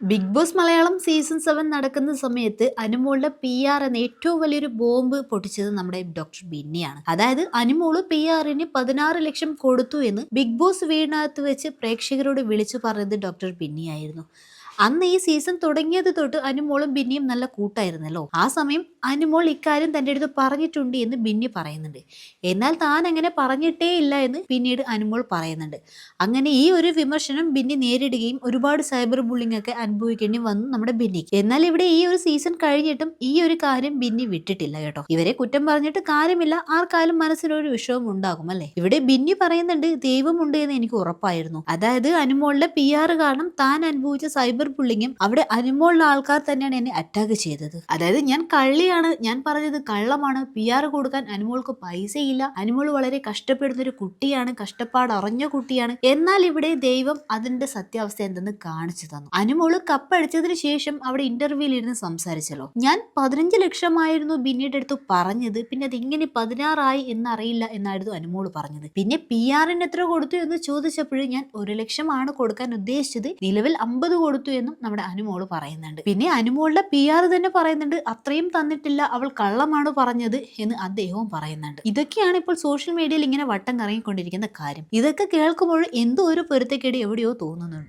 Big boss Malayalam season 7 നടക്കുന്ന സമയത്ത് അനുമോളുടെ PR എന്ന ഏറ്റവും വലിയൊരു ബോംബ് പൊട്ടിച്ചത് നമ്മുടെ ഡോക്ടർ ബിന്നിയാണ്. അതായത് അനുമോള് PR-ന് 16 ലക്ഷം കൊടുത്തു എന്ന് ബിഗ് ബോസ് വീടിനകത്ത് വെച്ച് പ്രേക്ഷകരോട് വിളിച്ചു പറഞ്ഞത് ഡോക്ടർ ബിന്നിയായിരുന്നു. അന്ന് ഈ സീസൺ തുടങ്ങിയത് തൊട്ട് അനുമോളും ബിന്നിയും നല്ല കൂട്ടായിരുന്നല്ലോ. ആ സമയം അനുമോൾ ഇക്കാര്യം തന്റെ അടുത്ത് പറഞ്ഞിട്ടുണ്ട് എന്ന് ബിന്നി പറയുന്നുണ്ട്. എന്നാൽ താൻ അങ്ങനെ പറഞ്ഞിട്ടേ ഇല്ല എന്ന് പിന്നീട് അനുമോൾ പറയുന്നുണ്ട്. അങ്ങനെ ഈ ഒരു വിമർശനം ബിന്നി നേരിടുകയും ഒരുപാട് സൈബർ ബുള്ളിംഗ് ഒക്കെ അനുഭവിക്കേണ്ടി വന്നു നമ്മുടെ ബിന്നിക്ക്. എന്നാൽ ഇവിടെ ഈ ഒരു സീസൺ കഴിഞ്ഞിട്ടും ഈ ഒരു കാര്യം ബിന്നി വിട്ടിട്ടില്ല കേട്ടോ. ഇവരെ കുറ്റം പറഞ്ഞിട്ട് കാര്യമില്ല, ആർക്കാലും മനസ്സിലൊരു വിഷമം ഉണ്ടാകും അല്ലെ. ഇവിടെ ബിന്നി പറയുന്നുണ്ട് ദൈവമുണ്ട് എന്ന് എനിക്ക് ഉറപ്പായിരുന്നു. അതായത് അനുമോളുടെ PR കാരണം താൻ അനുഭവിച്ച സൈബർ ബുള്ളിങ്ങും അവിടെ അനുമോളുടെ ആൾക്കാർ തന്നെയാണ് എന്നെ അറ്റാക്ക് ചെയ്തത്. അതായത് ഞാൻ കള്ളിയാണ്, ഞാൻ പറഞ്ഞത് കള്ളമാണ്, PR കൊടുക്കാൻ അനുമോൾക്ക് പൈസയില്ല, അനുമോൾ വളരെ കഷ്ടപ്പെടുന്ന ഒരു കുട്ടിയാണ്, കഷ്ടപ്പാട് അറിഞ്ഞ കുട്ടിയാണ്. എന്നാൽ ഇവിടെ ദൈവം അതിന്റെ സത്യാവസ്ഥ എന്തെന്ന് കാണിച്ചു തന്നു. അനുമോള് കപ്പടിച്ചതിന് ശേഷം അവിടെ ഇന്റർവ്യൂവിൽ ഇരുന്ന് സംസാരിച്ചല്ലോ. ഞാൻ 15 ലക്ഷമായിരുന്നു ബിന്നിയുടെ അടുത്ത് പറഞ്ഞത്, പിന്നെ അത് ഇങ്ങനെ 16 ആയി എന്നറിയില്ല എന്നായിരുന്നു അനുമോള് പറഞ്ഞത്. പിന്നെ PR-ന് എത്ര കൊടുത്തു എന്ന് ചോദിച്ചപ്പോഴും ഞാൻ 1 ലക്ഷമാണ് കൊടുക്കാൻ ഉദ്ദേശിച്ചത്, നിലവിൽ 50 കൊടുത്തു എന്നും നമ്മുടെ അനുമോള് പറയുന്നുണ്ട്. പിന്നെ അനുമോളുടെ PR തന്നെ പറയുന്നുണ്ട് അത്രയും തന്നിട്ടില്ല, അവൾ കള്ളമാണ് പറഞ്ഞത് എന്ന് അദ്ദേഹവും പറയുന്നുണ്ട്. ഇതൊക്കെയാണ് ഇപ്പോൾ സോഷ്യൽ മീഡിയയിൽ ഇങ്ങനെ വട്ടം കറങ്ങിക്കൊണ്ടിരിക്കുന്ന കാര്യം. ഇതൊക്കെ കേൾക്കുമ്പോൾ എന്തോ ഒരു പൊരുത്തക്കേട് എവിടെയോ തോന്നുന്നുണ്ട്.